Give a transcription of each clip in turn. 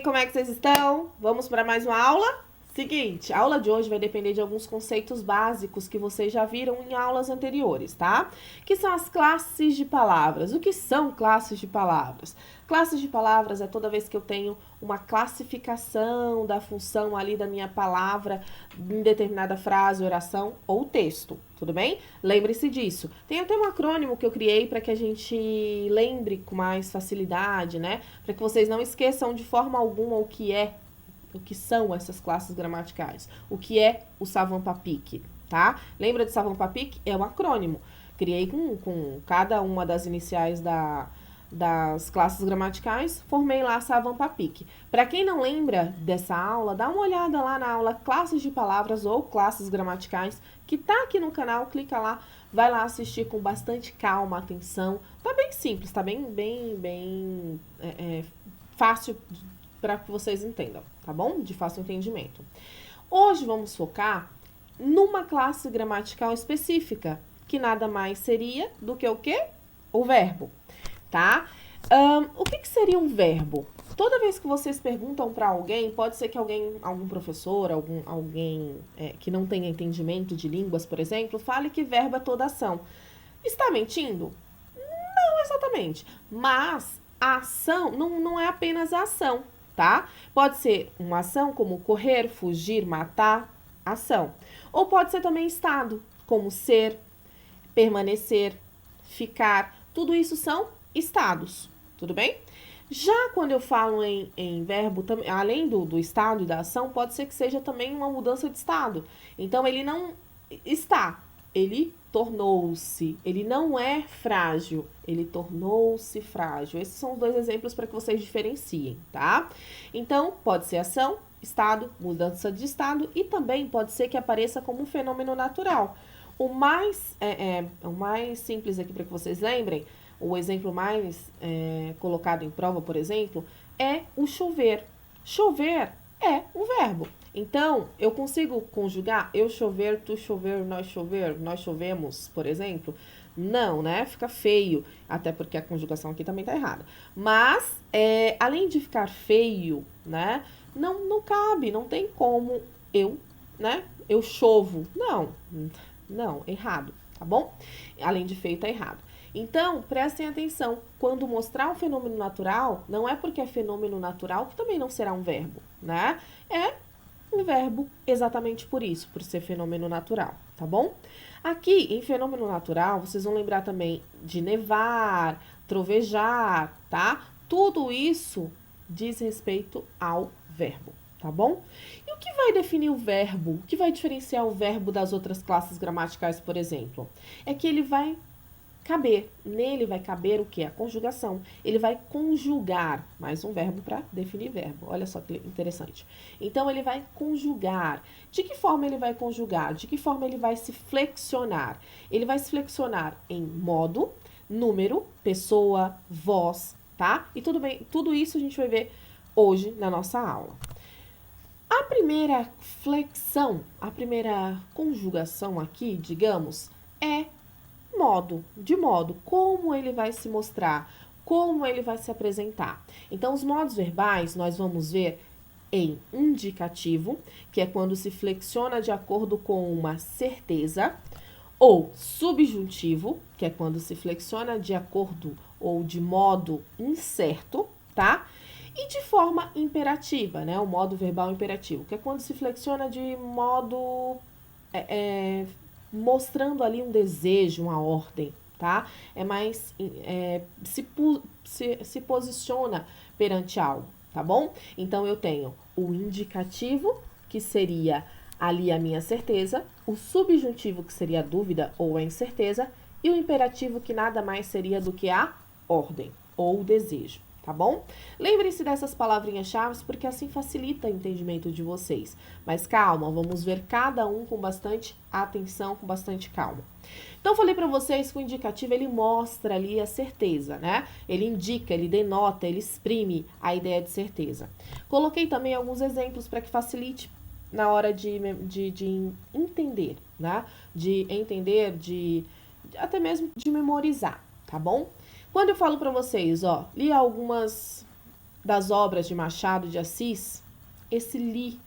aí, como é que vocês estão? Vamos para mais uma aula? Seguinte, a aula de hoje vai depender de alguns conceitos básicos que vocês já viram em aulas anteriores, tá? Que são as classes de palavras. O que são classes de palavras? Classes de palavras é toda vez que eu tenho uma classificação da função ali da minha palavra em determinada frase, oração ou texto, tudo bem? Lembre-se disso. Tem até um acrônimo que eu criei para que a gente lembre com mais facilidade, né? Para que vocês não esqueçam de forma alguma o que são essas classes gramaticais, o que é o Savant-Papik, tá? Lembra de Savant-Papik? É um acrônimo. Criei com cada uma das iniciais das classes gramaticais, formei lá Savant-Papik. Para quem não lembra dessa aula, dá uma olhada lá na aula Classes de Palavras ou Classes Gramaticais, que tá aqui no canal, clica lá, vai lá assistir com bastante calma, atenção. Tá bem simples, tá bem fácil para que vocês entendam, tá bom? De fácil entendimento. Hoje vamos focar numa classe gramatical específica, que nada mais seria do que o quê? O verbo, tá? O que seria um verbo? Toda vez que vocês perguntam para alguém, pode ser que algum professor, alguém que não tenha entendimento de línguas, por exemplo, fale que verbo é toda ação. Está mentindo? Não exatamente, mas a ação não é apenas a ação, tá? Pode ser uma ação como correr, fugir, matar, ação. Ou pode ser também estado, como ser, permanecer, ficar. Tudo isso são estados, tudo bem? Já quando eu falo em verbo, além do estado e da ação, pode ser que seja também uma mudança de estado. Então, ele não está, ele tornou-se. Ele não é frágil, ele tornou-se frágil. Esses são os dois exemplos para que vocês diferenciem, tá? Então, pode ser ação, estado, mudança de estado e também pode ser que apareça como um fenômeno natural. O mais simples aqui para que vocês lembrem, o exemplo mais colocado em prova, por exemplo, é o chover. Chover é um verbo. Então, eu consigo conjugar eu chover, tu chover, nós chovemos, por exemplo? Não, né? Fica feio, até porque a conjugação aqui também tá errada. Mas, além de ficar feio, né? Não cabe, não tem como eu chovo. Não, errado, tá bom? Além de feio, tá errado. Então, prestem atenção, quando mostrar um fenômeno natural, não é porque é fenômeno natural que também não será um verbo, né? É um verbo exatamente por isso, por ser fenômeno natural, tá bom? Aqui, em fenômeno natural, vocês vão lembrar também de nevar, trovejar, tá? Tudo isso diz respeito ao verbo, tá bom? E o que vai definir o verbo? O que vai diferenciar o verbo das outras classes gramaticais, por exemplo? É que ele vai caber. Nele vai caber o que? A conjugação. Ele vai conjugar, mais um verbo para definir verbo. Olha só que interessante. Então, ele vai conjugar. De que forma ele vai conjugar? De que forma ele vai se flexionar? Ele vai se flexionar em modo, número, pessoa, voz, tá? E tudo bem, tudo isso a gente vai ver hoje na nossa aula. A primeira flexão, a primeira conjugação aqui, digamos, é de modo, como ele vai se mostrar, como ele vai se apresentar. Então, os modos verbais nós vamos ver em indicativo, que é quando se flexiona de acordo com uma certeza, ou subjuntivo, que é quando se flexiona de acordo ou de modo incerto, tá? E de forma imperativa, né? O modo verbal imperativo, que é quando se flexiona de modo mostrando ali um desejo, uma ordem, tá? É mais se posiciona perante algo, tá bom? Então, eu tenho o indicativo, que seria ali a minha certeza, o subjuntivo, que seria a dúvida ou a incerteza, e o imperativo, que nada mais seria do que a ordem ou o desejo. Tá bom? Lembrem-se dessas palavrinhas-chave, porque assim facilita o entendimento de vocês. Mas calma, vamos ver cada um com bastante atenção, com bastante calma. Então, falei para vocês que o indicativo, ele mostra ali a certeza, né? Ele indica, ele denota, ele exprime a ideia de certeza. Coloquei também alguns exemplos para que facilite na hora de entender, né? De entender, até mesmo de memorizar, tá bom? Quando eu falo para vocês, ó, li algumas das obras de Machado de Assis, esse li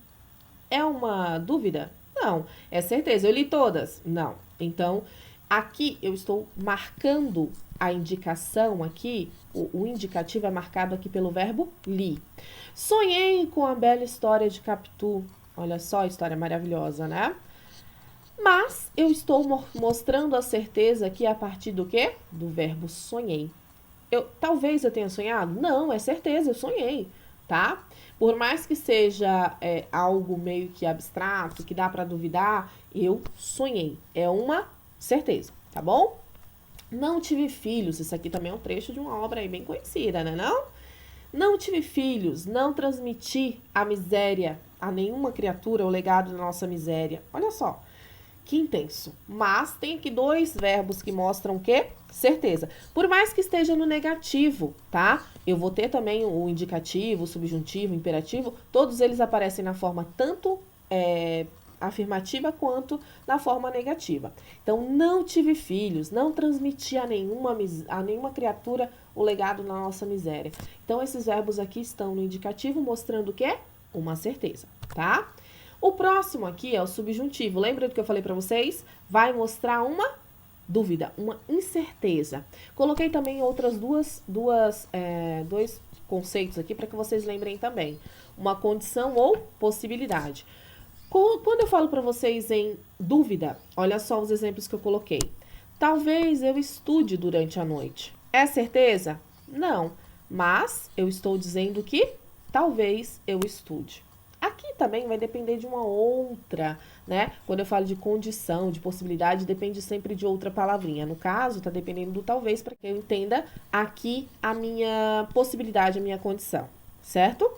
é uma dúvida? Não. É certeza. Eu li todas? Não. Então, aqui eu estou marcando a indicação aqui, o indicativo é marcado aqui pelo verbo li. Sonhei com a bela história de Capitu. Olha só, a história maravilhosa, né? Mas eu estou mostrando a certeza aqui a partir do quê? Do verbo sonhei. Talvez eu tenha sonhado? Não, é certeza, eu sonhei, tá? Por mais que seja algo meio que abstrato, que dá para duvidar, eu sonhei. É uma certeza, tá bom? Não tive filhos. Isso aqui também é um trecho de uma obra aí bem conhecida, né? Não tive filhos, não transmiti a miséria a nenhuma criatura, o legado da nossa miséria. Olha só. Que intenso. Mas tem aqui dois verbos que mostram o quê? Certeza. Por mais que esteja no negativo, tá? Eu vou ter também o indicativo, o subjuntivo, o imperativo. Todos eles aparecem na forma tanto afirmativa quanto na forma negativa. Então, não tive filhos, não transmiti a nenhuma criatura o legado da nossa miséria. Então, esses verbos aqui estão no indicativo mostrando o quê? Uma certeza, tá? O próximo aqui é o subjuntivo. Lembra do que eu falei para vocês? Vai mostrar uma dúvida, uma incerteza. Coloquei também outras dois conceitos aqui para que vocês lembrem também. Uma condição ou possibilidade. Quando eu falo para vocês em dúvida, olha só os exemplos que eu coloquei. Talvez eu estude durante a noite. É certeza? Não. Mas eu estou dizendo que talvez eu estude. Aqui também vai depender de uma outra, né? Quando eu falo de condição, de possibilidade, depende sempre de outra palavrinha. No caso, tá dependendo do talvez para que eu entenda aqui a minha possibilidade, a minha condição, certo?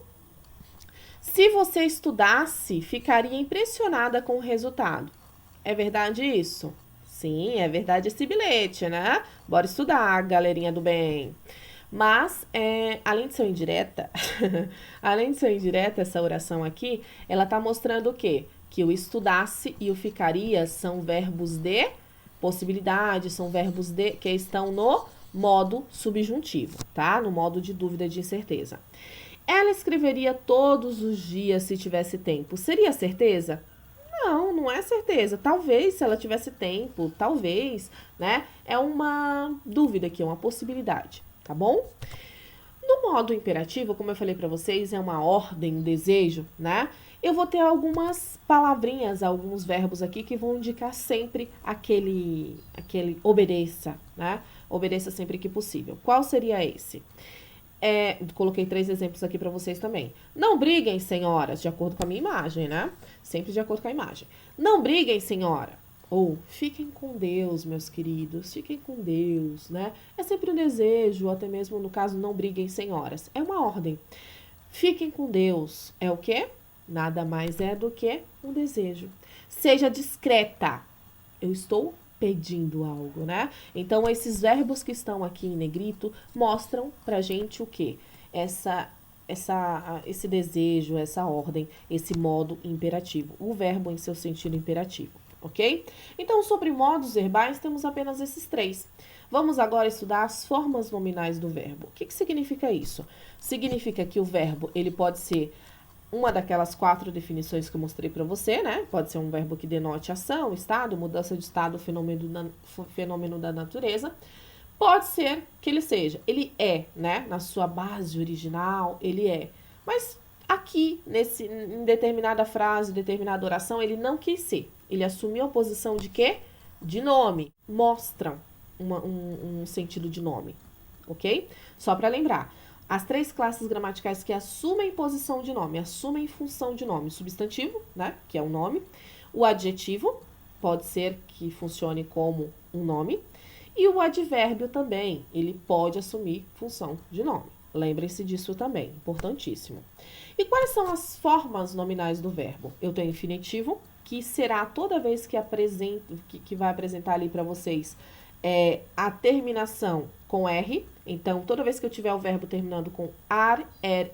Se você estudasse, ficaria impressionada com o resultado. É verdade isso? Sim, é verdade esse bilhete, né? Bora estudar, galerinha do bem. Mas, além de ser indireta, essa oração aqui, ela tá mostrando o quê? Que o estudasse e o ficaria são verbos de possibilidade, são verbos que estão no modo subjuntivo, tá? No modo de dúvida, de incerteza. Ela escreveria todos os dias se tivesse tempo. Seria certeza? Não, não é certeza. Talvez, se ela tivesse tempo, talvez, né? É uma dúvida aqui, é uma possibilidade. Tá bom? No modo imperativo, como eu falei para vocês, é uma ordem, um desejo, né? Eu vou ter algumas palavrinhas, alguns verbos aqui que vão indicar sempre aquele obedeça, né? Obedeça sempre que possível. Qual seria esse? Coloquei 3 exemplos aqui para vocês também. Não briguem, senhoras, de acordo com a minha imagem, né? Sempre de acordo com a imagem. Não briguem, senhora. Ou fiquem com Deus, meus queridos, fiquem com Deus, né? É sempre um desejo, até mesmo no caso, não briguem, senhoras. É uma ordem. Fiquem com Deus é o quê? Nada mais é do que um desejo. Seja discreta. Eu estou pedindo algo, né? Então, esses verbos que estão aqui em negrito mostram pra gente o quê? Esse desejo, essa ordem, esse modo imperativo. O verbo em seu sentido imperativo. Ok? Então, sobre modos verbais, temos apenas esses 3. Vamos agora estudar as formas nominais do verbo. O que significa isso? Significa que o verbo, ele pode ser uma daquelas 4 definições que eu mostrei para você, né? Pode ser um verbo que denote ação, estado, mudança de estado, fenômeno da natureza. Pode ser que ele é, né? Na sua base original, ele é. Mas aqui, em determinada frase, determinada oração, ele não quis ser. Ele assumiu a posição de quê? De nome. Mostram um sentido de nome, ok? Só para lembrar, as 3 classes gramaticais que assumem posição de nome, assumem função de nome. Substantivo, né? Que é o nome. O adjetivo, pode ser que funcione como um nome. E o advérbio também, ele pode assumir função de nome. Lembrem-se disso também, importantíssimo. E quais são as formas nominais do verbo? Eu tenho infinitivo, que será toda vez que vai apresentar ali para vocês a terminação com R. Então, toda vez que eu tiver o verbo terminando com ar,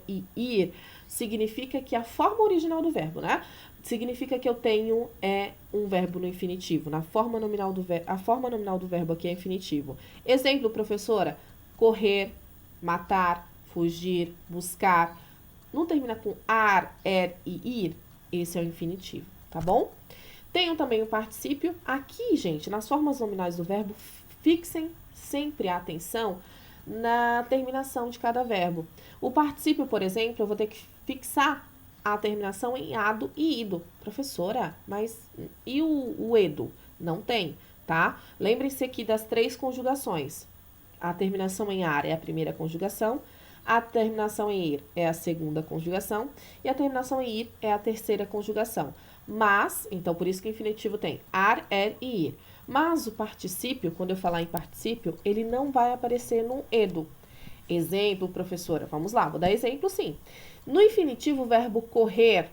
e ir, significa que a forma original do verbo, né? Significa que eu tenho um verbo no infinitivo. A forma nominal do verbo aqui é infinitivo. Exemplo, professora: correr, matar, fugir, buscar. Não termina com ar, e ir? Esse é o infinitivo, tá bom? Tenho também o particípio. Aqui, gente, nas formas nominais do verbo, fixem sempre a atenção na terminação de cada verbo. O particípio, por exemplo, eu vou ter que fixar a terminação em ado e ido. Professora, mas e o edo? Não tem, tá? Lembre-se aqui das 3 conjugações. A terminação em ar é a primeira conjugação, a terminação em ir é a segunda conjugação e a terminação em ir é a terceira conjugação. Mas, então por isso que o infinitivo tem ar, e ir. Mas o particípio, quando eu falar em particípio, ele não vai aparecer no edo. Exemplo, professora, vamos lá, vou dar exemplo sim. No infinitivo, o verbo correr,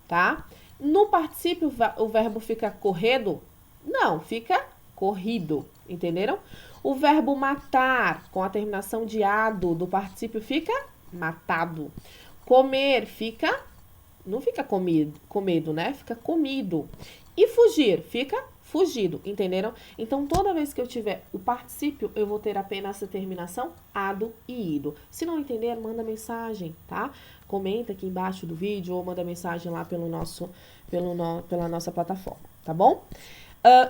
tá? No particípio, o verbo fica corredo? Não, fica corrido, entenderam? O verbo matar, com a terminação de ado do particípio, fica matado. Comer fica, não fica comido, né? Fica comido. E fugir fica fugido, entenderam? Então, toda vez que eu tiver o particípio, eu vou ter apenas essa terminação ado e ido. Se não entender, manda mensagem, tá? Comenta aqui embaixo do vídeo ou manda mensagem lá pela nossa plataforma, tá bom?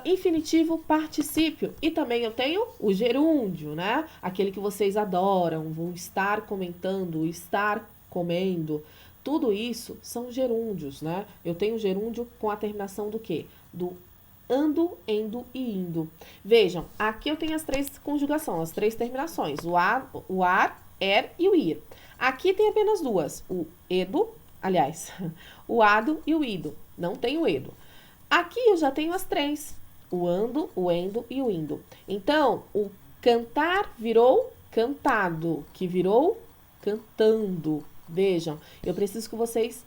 Infinitivo, particípio. E também eu tenho o gerúndio, né? Aquele que vocês adoram, vou estar comentando, estar comendo. Tudo isso são gerúndios, né? Eu tenho gerúndio com a terminação do quê? Do ando, endo e indo. Vejam, aqui eu tenho as 3 conjugações, as 3 terminações. O ar, e o ir. Aqui tem apenas 2. O edo, aliás, o ado e o ido. Não tem o edo. Aqui eu já tenho as 3. O ando, o endo e o indo. Então, o cantar virou cantado, que virou cantando. Vejam, eu preciso que vocês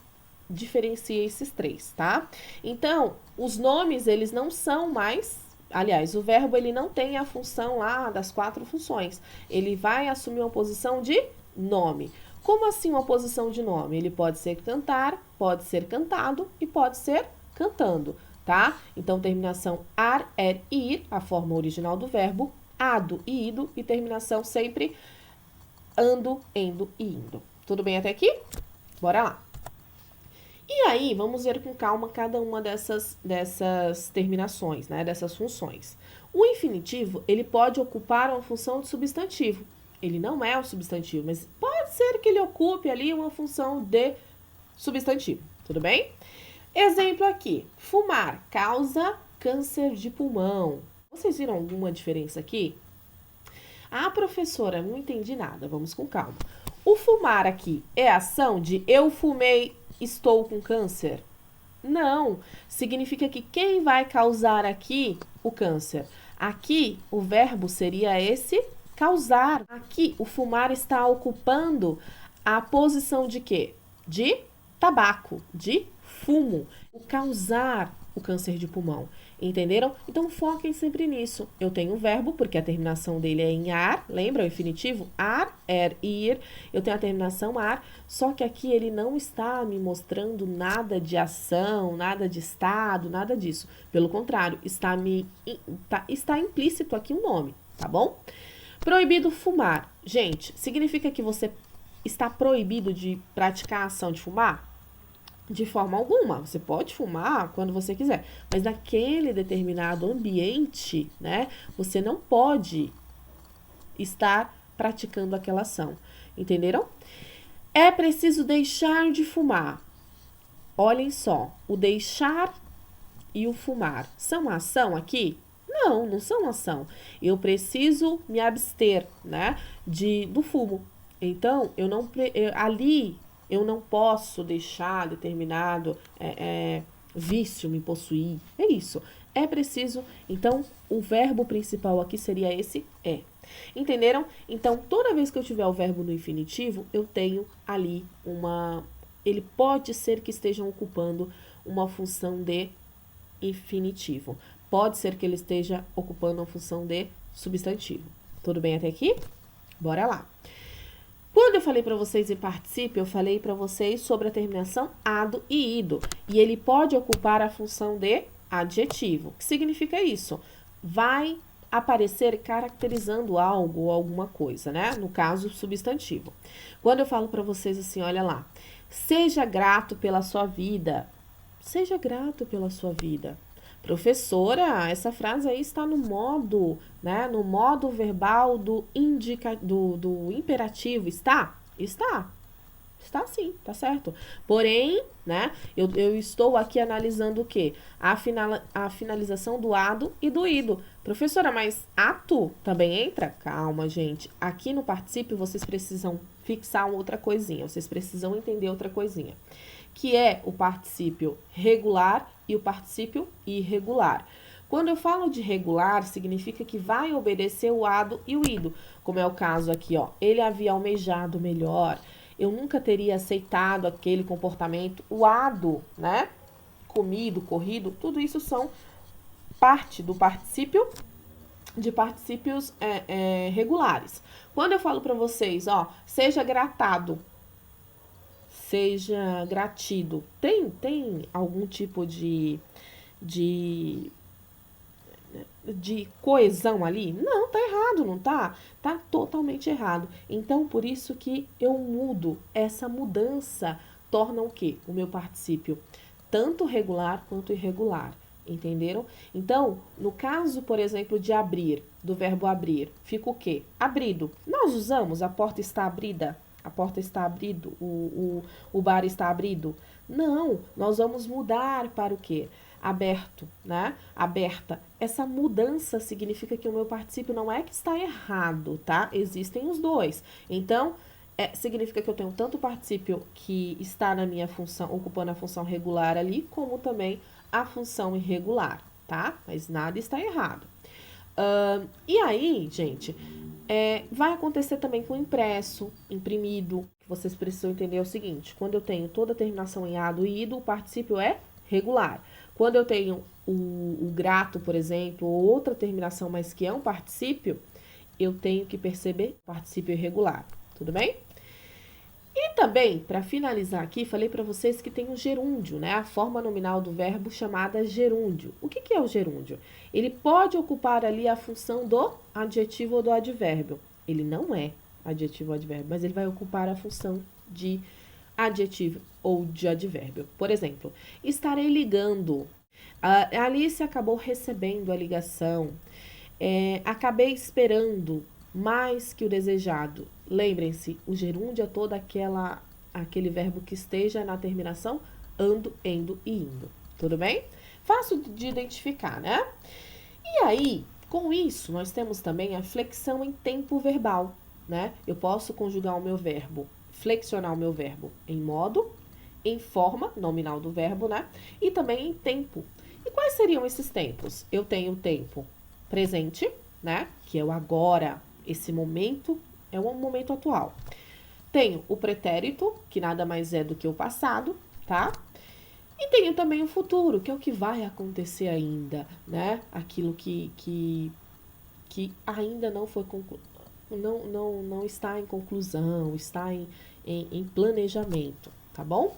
diferenciem esses 3, tá? Então, os nomes, eles não são mais... Aliás, o verbo, ele não tem a função lá das 4 funções. Ele vai assumir uma posição de nome. Como assim uma posição de nome? Ele pode ser cantar, pode ser cantado e pode ser cantando, tá? Então, terminação ar, e ir, a forma original do verbo, ado e ido, e terminação sempre ando, endo e indo. Tudo bem até aqui? Bora lá. E aí, vamos ver com calma cada uma dessas terminações, né? Dessas funções. O infinitivo, ele pode ocupar uma função de substantivo. Ele não é um substantivo, mas pode ser que ele ocupe ali uma função de substantivo. Tudo bem? Exemplo aqui. Fumar causa câncer de pulmão. Vocês viram alguma diferença aqui? Ah, professora, não entendi nada. Vamos com calma. O fumar aqui é a ação de eu fumei, estou com câncer? Não. Significa que quem vai causar aqui o câncer? Aqui, o verbo seria esse causar. Aqui, o fumar está ocupando a posição de quê? De tabaco, de fumo. O causar o câncer de pulmão. Entenderam? Então, foquem sempre nisso. Eu tenho o verbo, porque a terminação dele é em ar. Lembra o infinitivo? Ar, ir. Eu tenho a terminação ar, só que aqui ele não está me mostrando nada de ação, nada de estado, nada disso. Pelo contrário, está implícito aqui o nome, tá bom? Proibido fumar. Gente, significa que você está proibido de praticar a ação de fumar? De forma alguma, você pode fumar quando você quiser, mas naquele determinado ambiente, né, você não pode estar praticando aquela ação, entenderam? É preciso deixar de fumar. Olhem só, o deixar e o fumar são ação aqui? Não, não são ação. Eu preciso me abster, né, do fumo. Então, ali eu não posso deixar determinado vício me possuir. É isso. É preciso. Então, o verbo principal aqui seria esse é. Entenderam? Então, toda vez que eu tiver o verbo no infinitivo, eu tenho ali ele pode ser que estejam ocupando uma função de infinitivo. Pode ser que ele esteja ocupando uma função de substantivo. Tudo bem até aqui? Bora lá. Quando eu falei para vocês em particípio, eu falei para vocês sobre a terminação ado e ido. E ele pode ocupar a função de adjetivo. O que significa isso? Vai aparecer caracterizando algo ou alguma coisa, né? No caso, substantivo. Quando eu falo para vocês assim, olha lá, seja grato pela sua vida. Seja grato pela sua vida. Professora, essa frase aí está no modo, né? No modo verbal do imperativo. Está? Está. Está sim, tá certo. Porém, né, eu estou aqui analisando o quê? A finalização do ado e do ido. Professora, mas ato também entra? Calma, gente. Aqui no particípio vocês precisam fixar outra coisinha. Vocês precisam entender outra coisinha. Que é o particípio regular e o particípio irregular. Quando eu falo de regular, significa que vai obedecer o ado e o ido. Como é o caso aqui, ó. Ele havia almejado melhor. Eu nunca teria aceitado aquele comportamento. O ado, né? Comido, corrido, tudo isso são parte do particípio, de particípios regulares. Quando eu falo para vocês, ó, seja gratado, seja gratido, tem algum tipo de coesão ali? Não, tá errado, não tá? Tá totalmente errado. Então, por isso que eu mudo. Essa mudança torna o quê? O meu particípio tanto regular quanto irregular. Entenderam? Então, no caso, por exemplo, de abrir, do verbo abrir, fica o quê? Abrido. Nós usamos a porta está abrida, a porta está abrido, o bar está abrido. Não, nós vamos mudar para o quê? Aberto, né? Aberta. Essa mudança significa que o meu particípio não é que está errado, tá? Existem os dois. Então, significa que eu tenho tanto o particípio que está na minha função, ocupando a função regular ali, como também a função irregular, tá? Mas nada está errado. E aí, gente, vai acontecer também com impresso, imprimido. Vocês precisam entender o seguinte: quando eu tenho toda a terminação em ado e ido, o particípio é regular. Quando eu tenho o grato, por exemplo, ou outra terminação, mas que é um particípio, eu tenho que perceber particípio irregular. Tudo bem? E também, para finalizar aqui, falei para vocês que tem o gerúndio, né? A forma nominal do verbo chamada gerúndio. O que é o gerúndio? Ele pode ocupar ali a função do adjetivo ou do advérbio. Ele não é adjetivo ou advérbio, mas ele vai ocupar a função de adjetivo ou de advérbio. Por exemplo, estarei ligando. A Alice acabou recebendo a ligação. Acabei esperando mais que o desejado. Lembrem-se, o gerúndio é todo aquele verbo que esteja na terminação ando, endo e indo. Tudo bem? Fácil de identificar, né? E aí, com isso, nós temos também a flexão em tempo verbal, né? Eu posso conjugar o meu verbo, flexionar o meu verbo em modo, em forma, nominal do verbo, né? E também em tempo. E quais seriam esses tempos? Eu tenho o tempo presente, né? Que é o agora, esse momento é um momento atual. Tenho o pretérito, que nada mais é do que o passado, tá? E tenho também o futuro, que é o que vai acontecer ainda, né? Aquilo que ainda não foi concluído. Não está em conclusão, está em planejamento, tá bom?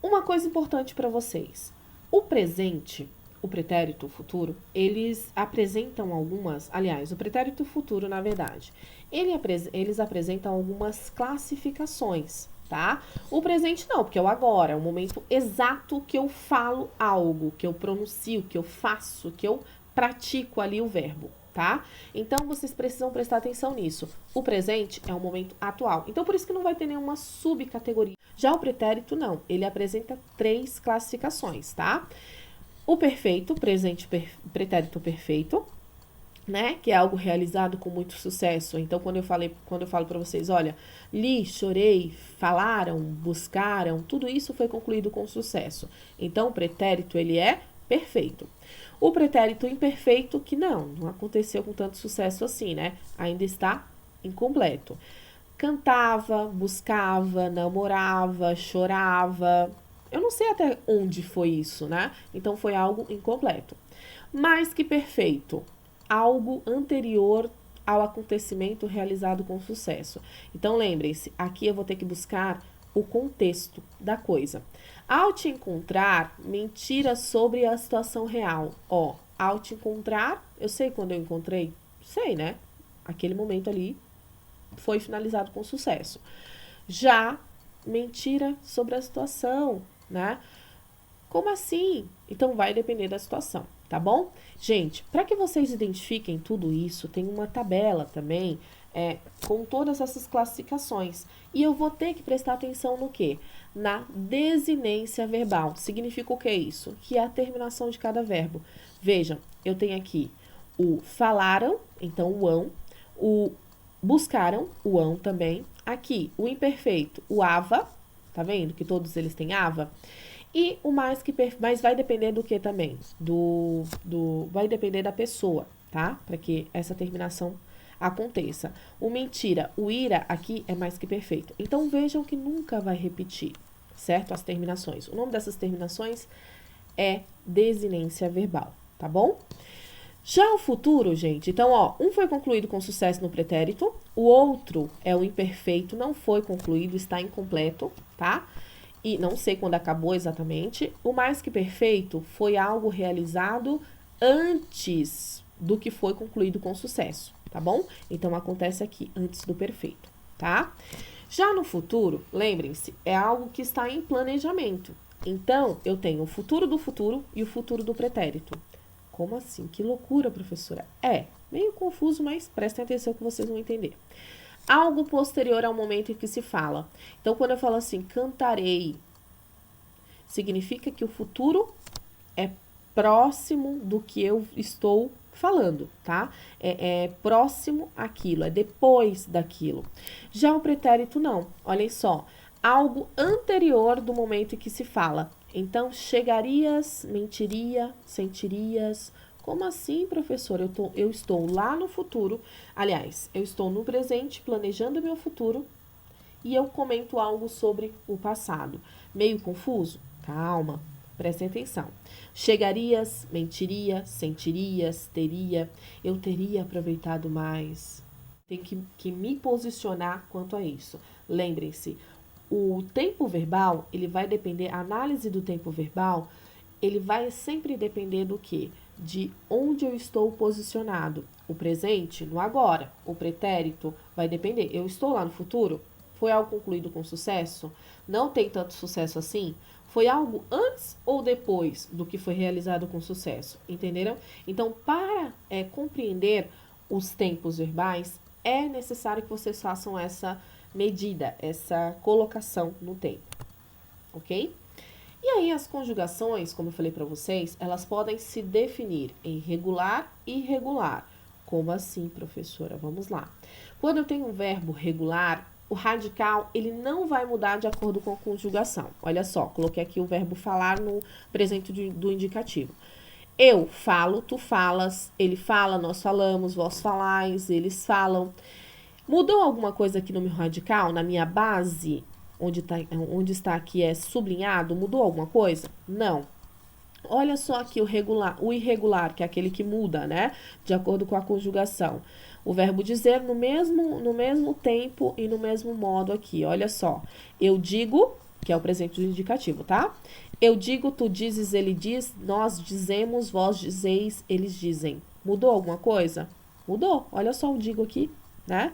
Uma coisa importante para vocês. O presente, o pretérito, o futuro, eles apresentam o pretérito futuro, na verdade, eles apresentam algumas classificações, tá? O presente não, porque é o agora, é o momento exato que eu falo algo, que eu pronuncio, que eu faço, que eu pratico ali o verbo, tá? Então, vocês precisam prestar atenção nisso. O presente é o momento atual. Então, por isso que não vai ter nenhuma subcategoria. Já o pretérito, não. Ele apresenta 3 classificações, tá? O perfeito, pretérito perfeito, né? Que é algo realizado com muito sucesso. Então, quando eu falo para vocês, olha, li, chorei, falaram, buscaram, tudo isso foi concluído com sucesso. Então, o pretérito, ele é perfeito. O pretérito imperfeito, que não aconteceu com tanto sucesso assim, né? Ainda está incompleto. Cantava, buscava, namorava, chorava. Eu não sei até onde foi isso, né? Então foi algo incompleto. Mais que perfeito, algo anterior ao acontecimento realizado com sucesso. Então lembrem-se, aqui eu vou ter que buscar o contexto da coisa. Ao te encontrar, mentira sobre a situação real. Ó, ao te encontrar, Eu sei quando eu encontrei? Sei, né? Aquele momento ali foi finalizado com sucesso. Já mentira sobre a situação, né? Como assim? Então vai depender da situação, tá bom? Gente, para que vocês identifiquem tudo isso, tem uma tabela também com todas essas classificações. E eu vou ter que prestar atenção no quê? Na desinência verbal. Significa o que é isso? Que é a terminação de cada verbo. Vejam, eu tenho aqui o falaram, então o ão, o buscaram, o ão também. Aqui, o imperfeito, o ava, tá vendo que todos eles têm ava? E o mais que mas vai depender do que também? Vai depender da pessoa, tá? Para que essa terminação aconteça. O mentira, o ira aqui é mais que perfeito. Então vejam que nunca vai repetir, certo? As terminações. O nome dessas terminações é desinência verbal, tá bom? Já o futuro, gente, então, ó, um foi concluído com sucesso no pretérito, o outro é o imperfeito, não foi concluído, está incompleto, tá? E não sei quando acabou exatamente. O mais que perfeito foi algo realizado antes do que foi concluído com sucesso, tá bom? Então, acontece aqui, antes do perfeito, tá? Já no futuro, lembrem-se, é algo que está em planejamento. Então, eu tenho o futuro do futuro e o futuro do pretérito. Como assim? Que loucura, professora. É, meio confuso, mas prestem atenção que vocês vão entender. Algo posterior ao momento em que se fala. Então, quando eu falo assim, cantarei, significa que o futuro é próximo do que eu estou falando, tá? É próximo àquilo, é depois daquilo. Já o pretérito, não. Olhem só, algo anterior do momento em que se fala. Então, chegarias, mentiria, sentirias. Como assim, professor? Eu estou lá no futuro. Aliás, eu estou no presente, planejando meu futuro, e eu comento algo sobre o passado. Meio confuso? Calma, prestem atenção. Chegarias, mentiria, sentirias, teria. Eu teria aproveitado mais. Tem que me posicionar quanto a isso. Lembrem-se, o tempo verbal, ele vai depender, a análise do tempo verbal, ele vai sempre depender do quê? De onde eu estou posicionado. O presente, no agora. O pretérito vai depender. Eu estou lá no futuro? Foi algo concluído com sucesso? Não tem tanto sucesso assim? Foi algo antes ou depois do que foi realizado com sucesso? Entenderam? Então, para compreender os tempos verbais, é necessário que vocês façam essa medida, essa colocação no tempo, ok? E aí as conjugações, como eu falei para vocês, elas podem se definir em regular e irregular. Como assim, professora? Vamos lá. Quando eu tenho um verbo regular, o radical, ele não vai mudar de acordo com a conjugação. Olha só, coloquei aqui o verbo falar no presente do indicativo. Eu falo, tu falas, ele fala, nós falamos, vós falais, eles falam. Mudou alguma coisa aqui no meu radical, na minha base, onde está aqui é sublinhado? Mudou alguma coisa? Não. Olha só aqui o irregular, que é aquele que muda, né? De acordo com a conjugação. O verbo dizer no mesmo tempo e no mesmo modo aqui. Olha só. Eu digo, que é o presente do indicativo, tá? Eu digo, tu dizes, ele diz, nós dizemos, vós dizeis, eles dizem. Mudou alguma coisa? Mudou. Olha só o digo aqui, né?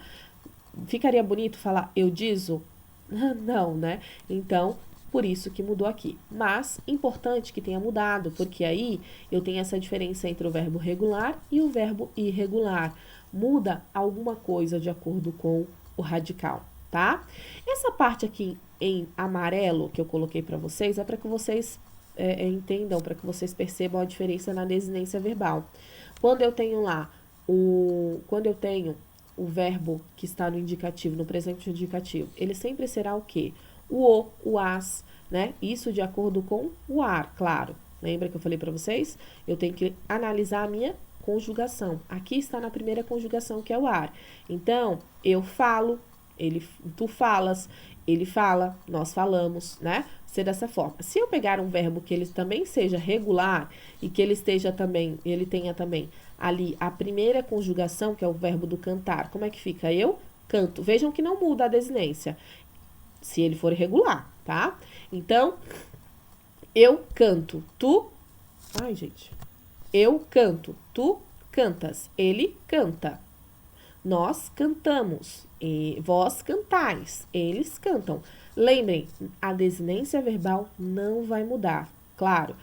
Ficaria bonito falar eu dizo? Não, né? Então, por isso que mudou aqui. Mas, importante que tenha mudado, porque aí eu tenho essa diferença entre o verbo regular e o verbo irregular. Muda alguma coisa de acordo com o radical, tá? Essa parte aqui em amarelo que eu coloquei para vocês é para que vocês entendam, para que vocês percebam a diferença na desinência verbal. Quando eu tenho lá o verbo que está no indicativo, no presente indicativo, ele sempre será o quê? O as, né? Isso de acordo com o ar, claro. Lembra que eu falei para vocês? Eu tenho que analisar a minha conjugação. Aqui está na primeira conjugação, que é o ar. Então, eu falo, tu falas, ele fala, nós falamos, né? Ser dessa forma. Se eu pegar um verbo que ele também seja regular e que ele tenha também ali a primeira conjugação, que é o verbo do cantar, como é que fica? Eu canto. Vejam que não muda a desinência, se ele for irregular, tá? Então, eu canto, tu... Ai, gente. Eu canto, tu cantas, ele canta. Nós cantamos, e vós cantais, eles cantam. Lembrem, a desinência verbal não vai mudar. Claro,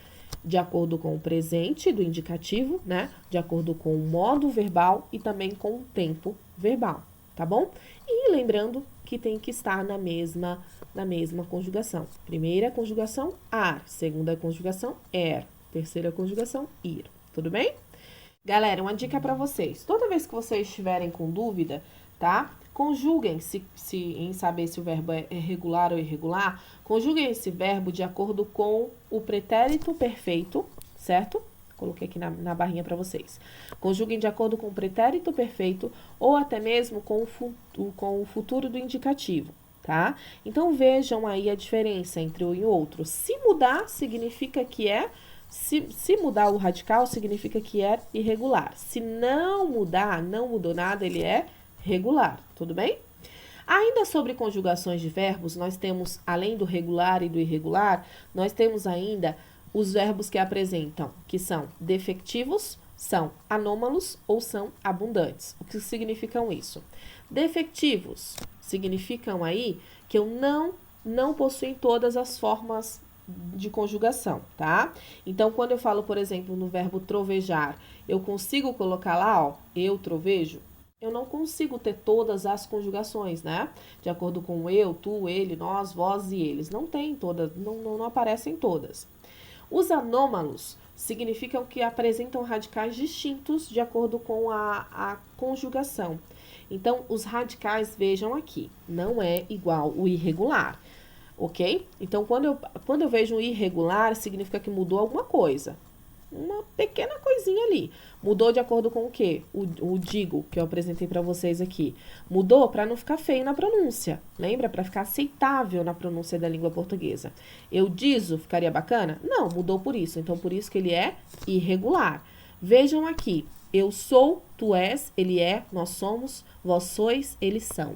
de acordo com o presente do indicativo, né? De acordo com o modo verbal e também com o tempo verbal, tá bom? E lembrando que tem que estar na mesma conjugação. Primeira conjugação, ar. Segunda conjugação, er. Terceira conjugação, ir. Tudo bem? Galera, uma dica para vocês. Toda vez que vocês estiverem com dúvida, tá? Conjuguem, em saber se o verbo é regular ou irregular, conjuguem esse verbo de acordo com o pretérito perfeito, certo? Coloquei aqui na barrinha para vocês. Conjuguem de acordo com o pretérito perfeito ou até mesmo com o futuro do indicativo, tá? Então, vejam aí a diferença entre um e o outro. Se mudar, significa que é... Se mudar o radical, significa que é irregular. Se não mudar, não mudou nada, ele é regular, tudo bem? Ainda sobre conjugações de verbos, nós temos, além do regular e do irregular, nós temos ainda os verbos que apresentam, que são defectivos, são anômalos ou são abundantes. O que significam isso? Defectivos significam aí que eu não possuem todas as formas de conjugação, tá? Então, quando eu falo, por exemplo, no verbo trovejar, eu consigo colocar lá, ó, eu trovejo? Eu não consigo ter todas as conjugações, né? De acordo com eu, tu, ele, nós, vós e eles. Não tem todas, não aparecem todas. Os anômalos significam que apresentam radicais distintos de acordo com a conjugação. Então, os radicais, vejam aqui, não é igual o irregular, ok? Então, quando eu vejo um irregular, significa que mudou alguma coisa. Uma pequena coisinha ali. Mudou de acordo com o quê? O digo, que eu apresentei para vocês aqui. Mudou para não ficar feio na pronúncia. Lembra? Para ficar aceitável na pronúncia da língua portuguesa. Eu dizo, ficaria bacana? Não, mudou por isso. Então, por isso que ele é irregular. Vejam aqui. Eu sou, tu és, ele é, nós somos, vós sois, eles são.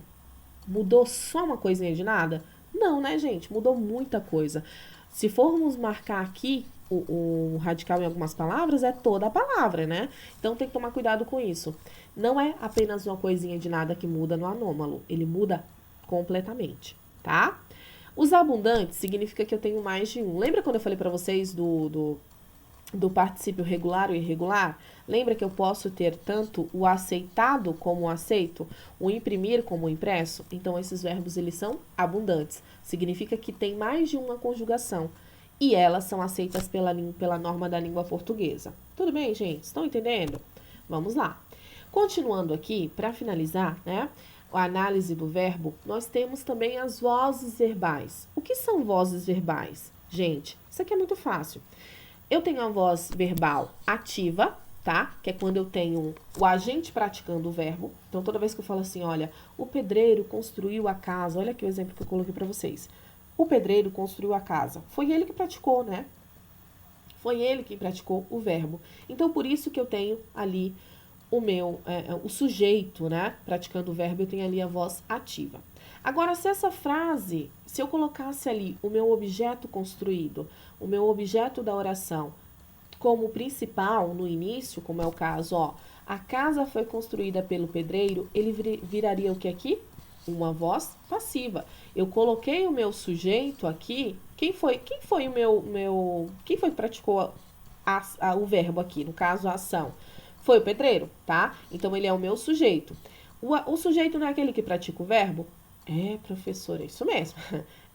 Mudou só uma coisinha de nada? Não, né, gente? Mudou muita coisa. Se formos marcar aqui o radical em algumas palavras, é toda a palavra, né? Então, tem que tomar cuidado com isso. Não é apenas uma coisinha de nada que muda no anômalo. Ele muda completamente, tá? Os abundantes significa que eu tenho mais de um. Lembra quando eu falei para vocês do particípio regular ou irregular? Lembra que eu posso ter tanto o aceitado como o aceito, o imprimir como o impresso? Então, esses verbos, eles são abundantes. Significa que tem mais de uma conjugação. E elas são aceitas pela norma da língua portuguesa. Tudo bem, gente? Estão entendendo? Vamos lá. Continuando aqui, para finalizar, né, a análise do verbo, nós temos também as vozes verbais. O que são vozes verbais? Gente, isso aqui é muito fácil. Eu tenho a voz verbal ativa, tá? Que é quando eu tenho o agente praticando o verbo. Então, toda vez que eu falo assim, olha, o pedreiro construiu a casa. Olha aqui o exemplo que eu coloquei para vocês. O pedreiro construiu a casa. Foi ele que praticou, né? Foi ele que praticou o verbo. Então, por isso que eu tenho ali o sujeito, né? Praticando o verbo, eu tenho ali a voz ativa. Agora, se essa frase, se eu colocasse ali o meu objeto construído, o meu objeto da oração, como principal no início, como é o caso, ó, a casa foi construída pelo pedreiro, ele viraria o que aqui? Uma voz passiva. Eu coloquei o meu sujeito aqui. Quem foi quem que praticou o verbo aqui? No caso, a ação. Foi o pedreiro, tá? Então, ele é o meu sujeito. O sujeito não é aquele que pratica o verbo? É, professora, é isso mesmo.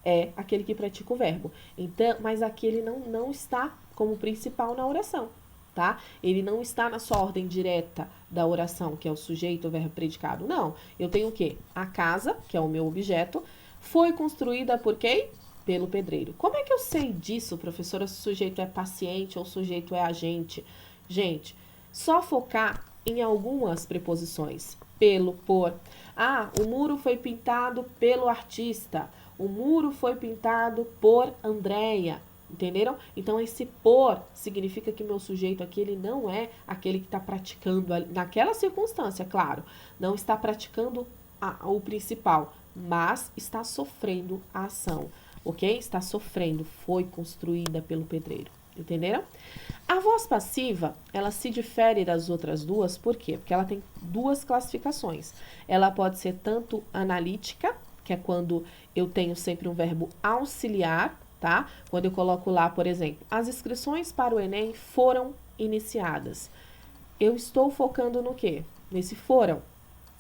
É aquele que pratica o verbo. Então, mas aqui ele não está como principal na oração, tá? Ele não está na sua ordem direta da oração, que é o sujeito, o verbo predicado. Não. Eu tenho o quê? A casa, que é o meu objeto, foi construída por quem? Pelo pedreiro. Como é que eu sei disso, professora, se o sujeito é paciente ou o sujeito é agente? Gente, só focar em algumas preposições. Pelo, por. Ah, o muro foi pintado pelo artista. O muro foi pintado por Andréia. Entenderam? Então, esse por significa que meu sujeito aqui, ele não é aquele que está praticando, naquela circunstância, claro, não está praticando o principal, mas está sofrendo a ação, ok? Está sofrendo, foi construída pelo pedreiro. Entenderam? A voz passiva, ela se difere das outras duas, por quê? Porque ela tem duas classificações. Ela pode ser tanto analítica, que é quando eu tenho sempre um verbo auxiliar, tá? Quando eu coloco lá, por exemplo, as inscrições para o Enem foram iniciadas. Eu estou focando no quê? Nesse foram,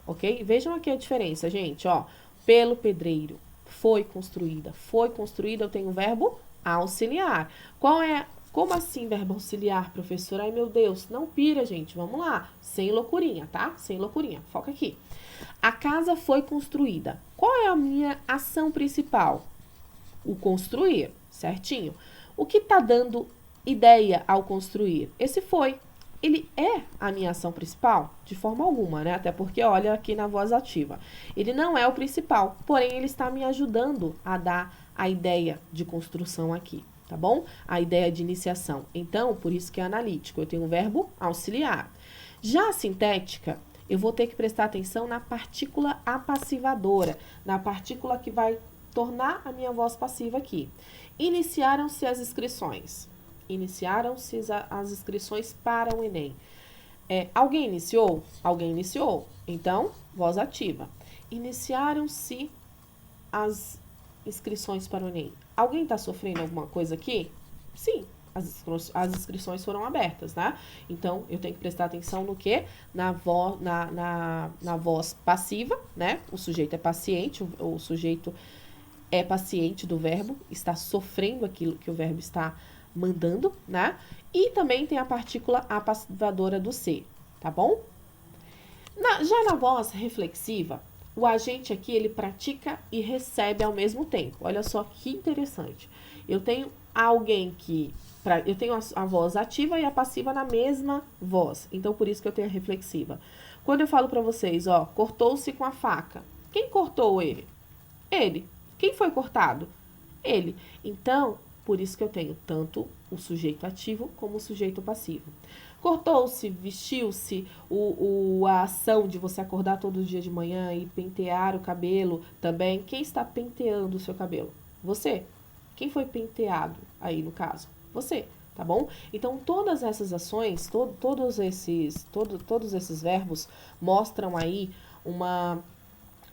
ok? Vejam aqui a diferença, gente, ó. Pelo pedreiro, foi construída. Foi construída, eu tenho o verbo auxiliar. Como assim verbo auxiliar, professora? Ai, meu Deus, não pira, gente. Vamos lá. Sem loucurinha, tá? Sem loucurinha. Foca aqui. A casa foi construída. Qual é a minha ação principal? O construir, certinho? O que tá dando ideia ao construir? Esse foi. Ele é a minha ação principal? De forma alguma, né? Até porque, olha aqui na voz ativa. Ele não é o principal, porém ele está me ajudando a dar a ideia de construção aqui, tá bom? A ideia de iniciação. Então, por isso que é analítico. Eu tenho o verbo auxiliar. Já a sintética, eu vou ter que prestar atenção na partícula apassivadora, na partícula que vai tornar a minha voz passiva aqui. Iniciaram-se as inscrições. Iniciaram-se as inscrições para o Enem. Alguém iniciou? Alguém iniciou. Então, voz ativa. Iniciaram-se as inscrições para o Enem. Alguém está sofrendo alguma coisa aqui? Sim, as inscrições foram abertas, né? Então, eu tenho que prestar atenção no quê? Na voz passiva, né? O sujeito é paciente, o sujeito é paciente do verbo, está sofrendo aquilo que o verbo está mandando, né? E também tem a partícula apassivadora do ser, tá bom? Já na voz reflexiva, o agente aqui, ele pratica e recebe ao mesmo tempo. Olha só que interessante. Eu tenho alguém que... eu tenho a voz ativa e a passiva na mesma voz. Então, por isso que eu tenho a reflexiva. Quando eu falo pra vocês, ó, cortou-se com a faca. Quem cortou ele? Ele. Quem foi cortado? Ele. Então, por isso que eu tenho tanto o sujeito ativo como o sujeito passivo. Cortou-se, vestiu-se, a ação de você acordar todo dia de manhã e pentear o cabelo também. Quem está penteando o seu cabelo? Você. Quem foi penteado aí no caso? Você, tá bom? Então, todas essas ações, todos esses verbos mostram aí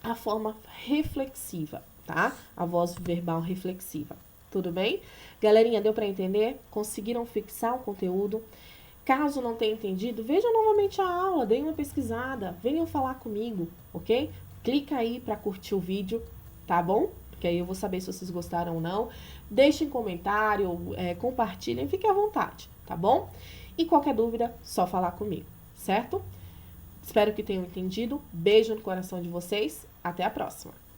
a forma reflexiva, tá? A voz verbal reflexiva. Tudo bem? Galerinha, deu para entender? Conseguiram fixar o conteúdo? Caso não tenha entendido, veja novamente a aula, deem uma pesquisada, venham falar comigo, ok? Clica aí para curtir o vídeo, tá bom? Porque aí eu vou saber se vocês gostaram ou não. Deixem comentário, compartilhem, fiquem à vontade, tá bom? E qualquer dúvida, só falar comigo, certo? Espero que tenham entendido. Beijo no coração de vocês. Até a próxima!